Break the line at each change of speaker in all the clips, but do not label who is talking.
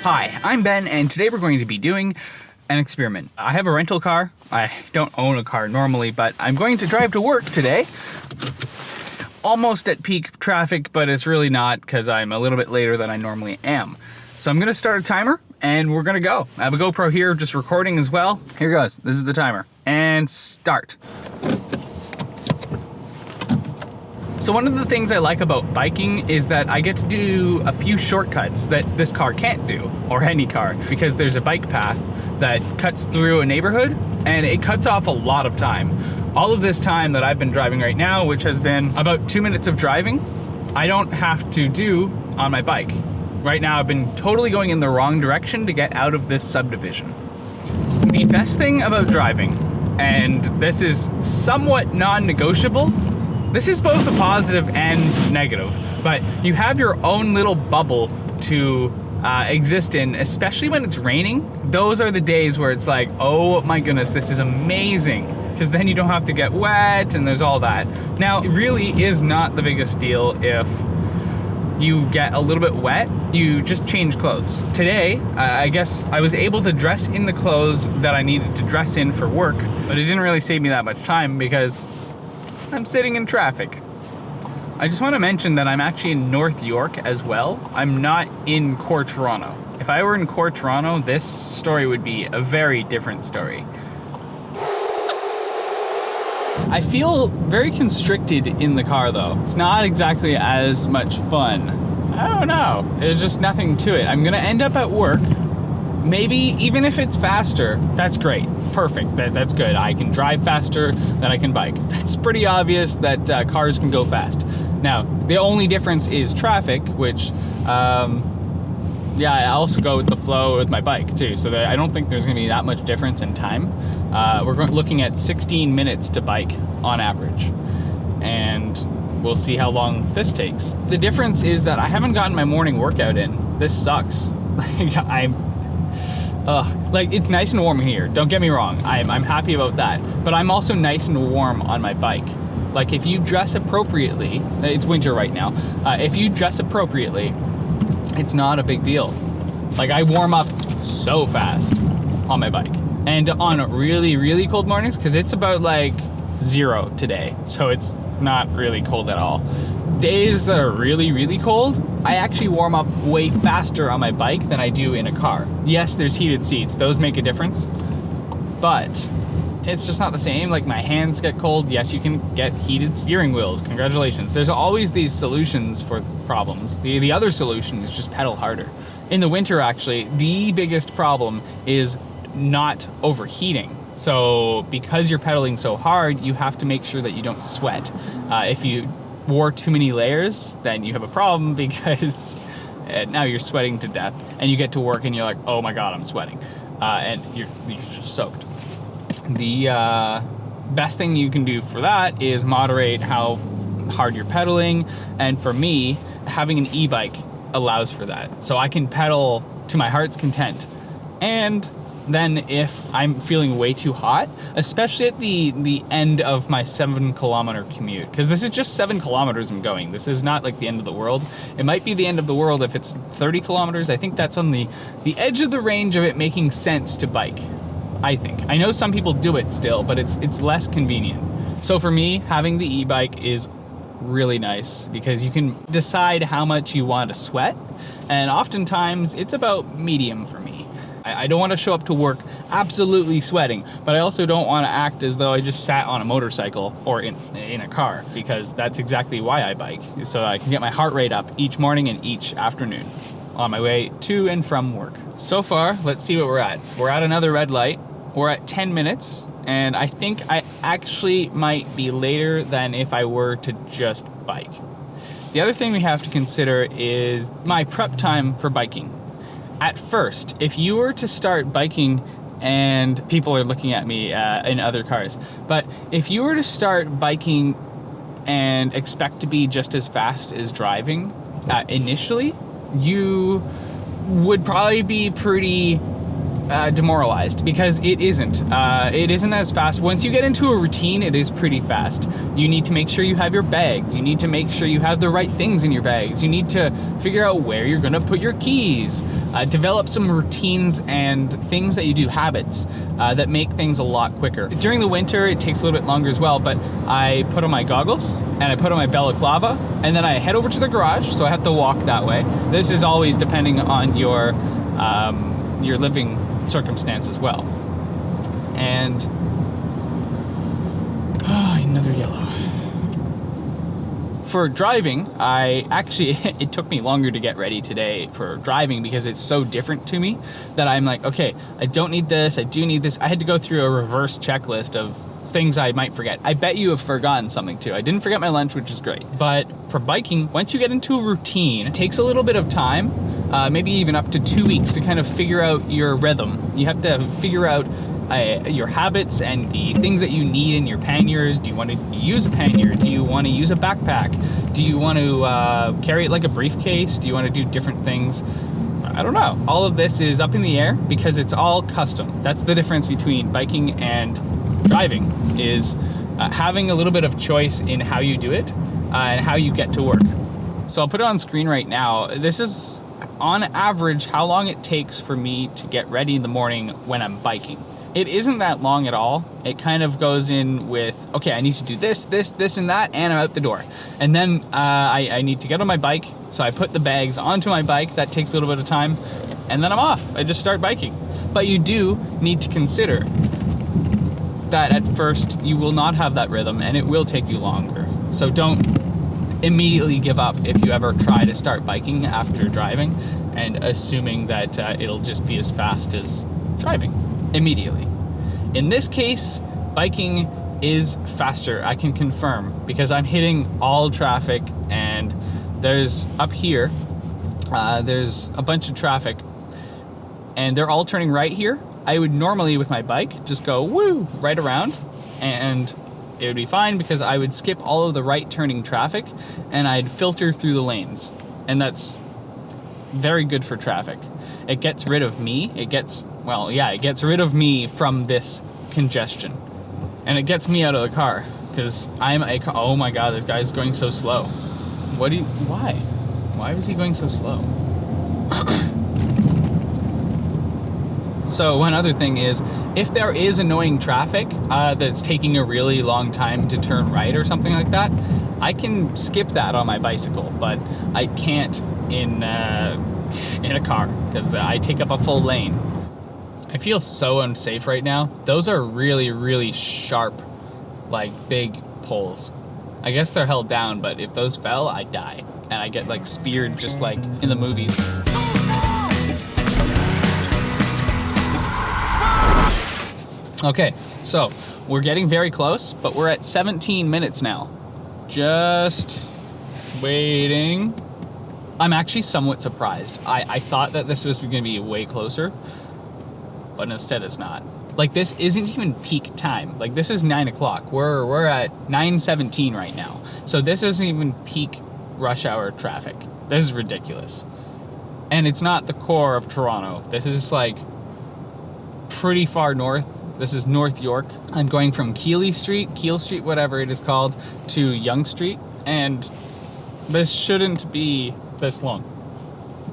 Hi, I'm Ben, and today we're going to be doing an experiment. I have a rental car. I don't own a car normally, but I'm going to drive to work today. Almost at peak traffic, but it's really not because I'm a little bit later than I normally am. So I'm gonna start a timer and we're gonna go. I have a GoPro here, just recording as well. Here goes, this is the timer. And start. So one of the things I like about biking is that I get to do a few shortcuts that this car can't do, or any car, because there's a bike path that cuts through a neighborhood and it cuts off a lot of time. All of this time that I've been driving right now, which has been about 2 minutes of driving, I don't have to do on my bike. Right now I've been totally going in the wrong direction to get out of this subdivision. The best thing about driving, and this is somewhat non-negotiable, this is both a positive and negative, but you have your own little bubble to exist in, especially when it's raining. Those are the days where it's like, oh my goodness, this is amazing, because then you don't have to get wet and there's all that. Now, it really is not the biggest deal if you get a little bit wet, you just change clothes. Today, I guess I was able to dress in the clothes that I needed to dress in for work, but it didn't really save me that much time because I'm sitting in traffic. I just want to mention that I'm actually in North York as well. I'm not in Core Toronto. If I were in Core Toronto, this story would be a very different story. I feel very constricted in the car though. It's not exactly as much fun. I don't know. There's just nothing to it. I'm gonna end up at work. Maybe even if it's faster, that's great. Perfect, that's good. I can drive faster than I can bike. That's pretty obvious that cars can go fast. Now, the only difference is traffic, which, yeah, I also go with the flow with my bike too, so I don't think there's gonna be that much difference in time. We're looking at 16 minutes to bike on average, and we'll see how long this takes. The difference is that I haven't gotten my morning workout in. This sucks. Like, it's nice and warm here, don't get me wrong, I'm happy about that, but I'm also nice and warm on my bike. Like, if you dress appropriately, it's winter right now, if you dress appropriately, it's not a big deal. Like, I warm up so fast on my bike. And on really, really cold mornings, because it's about like 0 today, so it's not really cold at all. Days that are really, really cold, I actually warm up way faster on my bike than I do in a car. Yes, there's heated seats, those make a difference, but it's just not the same. Like, my hands get cold. Yes, you can get heated steering wheels, congratulations. There's always these solutions for problems. The other solution is just pedal harder. In the winter, actually, the biggest problem is not overheating. So because you're pedaling so hard, you have to make sure that you don't sweat. If you wore too many layers, then you have a problem because now you're sweating to death, and you get to work and you're like, oh my god, I'm sweating, and you're just soaked. The best thing you can do for that is moderate how hard you're pedaling, and for me, having an e-bike allows for that. So I can pedal to my heart's content, and then if I'm feeling way too hot, especially at the end of my 7-kilometer commute, because this is just 7 kilometers I'm going. This is not like the end of the world. It might be the end of the world if it's 30 kilometers. I think that's on the edge of the range of it making sense to bike, I think. I know some people do it still, but it's less convenient. So for me, having the e-bike is really nice because you can decide how much you want to sweat, and oftentimes it's about medium for me. I don't want to show up to work absolutely sweating, but I also don't want to act as though I just sat on a motorcycle or in a car, because that's exactly why I bike, so I can get my heart rate up each morning and each afternoon on my way to and from work. So far, let's see what we're at. We're at another red light. We're at 10 minutes, and I think I actually might be later than if I were to just bike. The other thing we have to consider is my prep time for biking. At first, if you were to start biking, and people are looking at me in other cars, but if you were to start biking and expect to be just as fast as driving initially, you would probably be pretty demoralized, because it isn't. It isn't as fast. Once you get into a routine, it is pretty fast. You need to make sure you have your bags. You need to make sure you have the right things in your bags. You need to figure out where you're gonna put your keys. Develop some routines and things that you do, habits, that make things a lot quicker. During the winter, it takes a little bit longer as well, but I put on my goggles and I put on my balaclava, and then I head over to the garage, so I have to walk that way. This is always depending on your living circumstance as well. And another yellow. For driving, it took me longer to get ready today for driving because it's so different to me that I'm like, okay, I don't need this, I do need this. I had to go through a reverse checklist of things I might forget. I bet you have forgotten something too. I didn't forget my lunch, which is great. But for biking, once you get into a routine, it takes a little bit of time, maybe even up to 2 weeks to kind of figure out your rhythm. You have to figure out your habits and the things that you need in your panniers. Do you want to use a pannier? Do you want to use a backpack? Do you want to carry it like a briefcase? Do you want to do different things? I don't know. All of this is up in the air because it's all custom. That's the difference between biking and driving, is having a little bit of choice in how you do it and how you get to work. So I'll put it on screen right now. This is on average how long it takes for me to get ready in the morning when I'm biking. It isn't that long at all. It kind of goes in with, okay, I need to do this, this, this, and that, and I'm out the door. And then I need to get on my bike, so I put the bags onto my bike. That takes a little bit of time, and then I'm off. I just start biking. But you do need to consider that at first you will not have that rhythm, and it will take you longer. So don't immediately give up if you ever try to start biking after driving and assuming that it'll just be as fast as driving immediately. In this case, biking is faster, I can confirm, because I'm hitting all traffic, and there's up here, there's a bunch of traffic, and they're all turning right here. I would normally, with my bike, just go woo right around, and it would be fine because I would skip all of the right turning traffic and I'd filter through the lanes, and that's very good for traffic. It gets rid of me. It gets rid of me from this congestion, and it gets me out of the car because oh my god, this guy's going so slow. Why was he going so slow? So one other thing is, if there is annoying traffic that's taking a really long time to turn right or something like that, I can skip that on my bicycle, but I can't in a car because I take up a full lane. I feel so unsafe right now. Those are really, really sharp, like big poles. I guess they're held down, but if those fell, I'd die. And I get like speared just like in the movies. Okay, so we're getting very close, but we're at 17 minutes now. Just waiting. I'm actually somewhat surprised. I thought that this was gonna be way closer, but instead it's not. Like, this isn't even peak time. Like, this is 9 o'clock. We're at 9:17 right now. So this isn't even peak rush hour traffic. This is ridiculous. And it's not the core of Toronto. This is like pretty far north. This is North York. I'm going from Keele Street, whatever it is called, to Yonge Street, and this shouldn't be this long.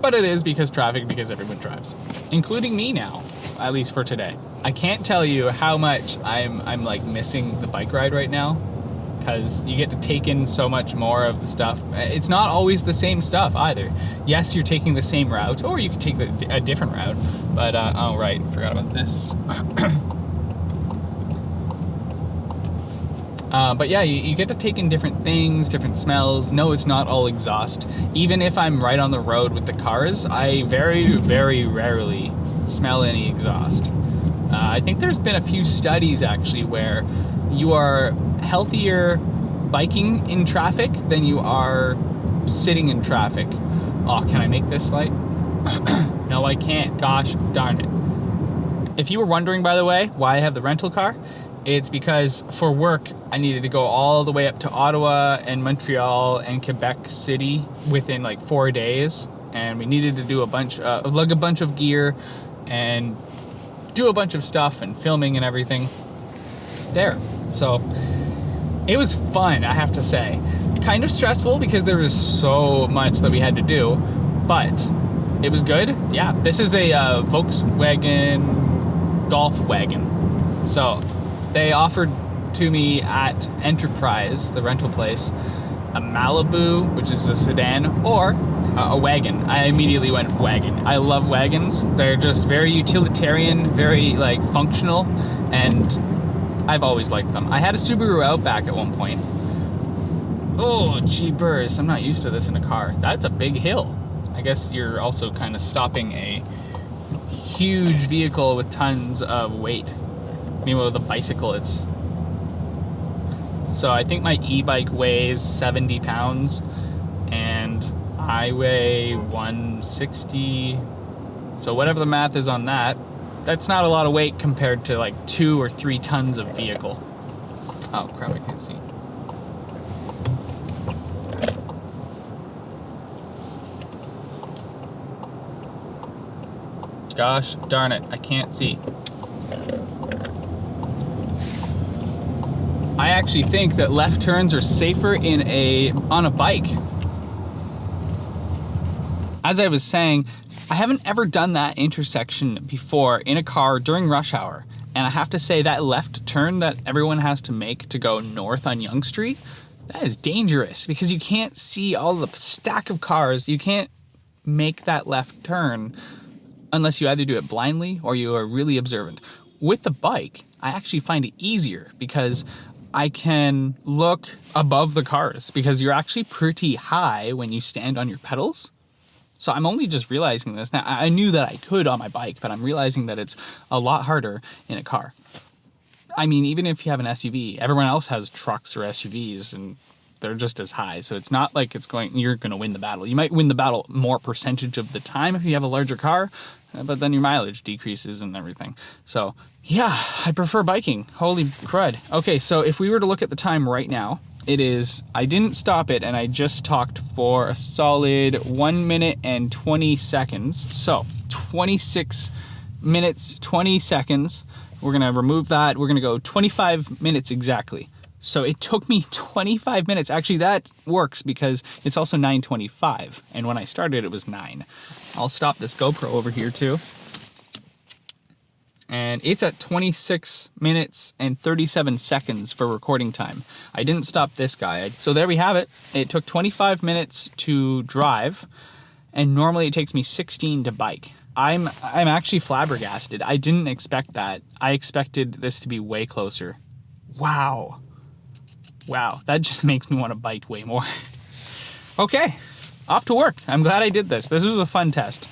But it is because everyone drives, including me now, at least for today. I can't tell you how much I'm like missing the bike ride right now, because you get to take in so much more of the stuff. It's not always the same stuff either. Yes, you're taking the same route, or you could take a different route, but oh right, forgot about this. But yeah, you get to take in different things, different smells. No, it's not all exhaust. Even if I'm right on the road with the cars, I very, very rarely smell any exhaust. I think there's been a few studies actually where you are healthier biking in traffic than you are sitting in traffic. Oh, can I make this light? No, I can't. Gosh darn it. If you were wondering, by the way, why I have the rental car, it's because for work, I needed to go all the way up to Ottawa and Montreal and Quebec City within like 4 days. And we needed to do lug a bunch of gear and do a bunch of stuff and filming and everything there. So it was fun, I have to say. Kind of stressful because there was so much that we had to do, but it was good. Yeah, this is a Volkswagen Golf wagon. So they offered to me at Enterprise, the rental place, a Malibu, which is a sedan, or a wagon. I immediately went wagon. I love wagons. They're just very utilitarian, very like functional, and I've always liked them. I had a Subaru Outback at one point. Oh, jeepers, I'm not used to this in a car. That's a big hill. I guess you're also kind of stopping a huge vehicle with tons of weight. Meanwhile, with a bicycle, it's... So I think my e-bike weighs 70 pounds and I weigh 160. So whatever the math is on that, that's not a lot of weight compared to like 2 or 3 tons of vehicle. Oh crap, I can't see. Gosh darn it, I can't see. I actually think that left turns are safer on a bike. As I was saying, I haven't ever done that intersection before in a car during rush hour. And I have to say that left turn that everyone has to make to go north on Yonge Street, that is dangerous because you can't see all the stack of cars. You can't make that left turn unless you either do it blindly or you are really observant. With the bike, I actually find it easier because I can look above the cars because you're actually pretty high when you stand on your pedals. So I'm only just realizing this now. I knew that I could on my bike, but I'm realizing that it's a lot harder in a car. I mean, even if you have an SUV, everyone else has trucks or SUVs and they're just as high. So it's not like you're going to win the battle. You might win the battle more percentage of the time if you have a larger car, but then your mileage decreases and everything. So yeah, I prefer biking. Holy crud. Okay, so if we were to look at the time right now, it is, I didn't stop it and I just talked for a solid 1 minute and 20 seconds. So 26 minutes, 20 seconds. We're gonna remove that. We're gonna go 25 minutes exactly. So it took me 25 minutes. Actually, that works because it's also 9:25. And when I started, it was 9. I'll stop this GoPro over here too. And it's at 26 minutes and 37 seconds for recording time. I didn't stop this guy. So there we have it. It took 25 minutes to drive, and normally it takes me 16 to bike. I'm actually flabbergasted. I didn't expect that. I expected this to be way closer. Wow. Wow, that just makes me want to bike way more. Okay, off to work. I'm glad I did this. This was a fun test.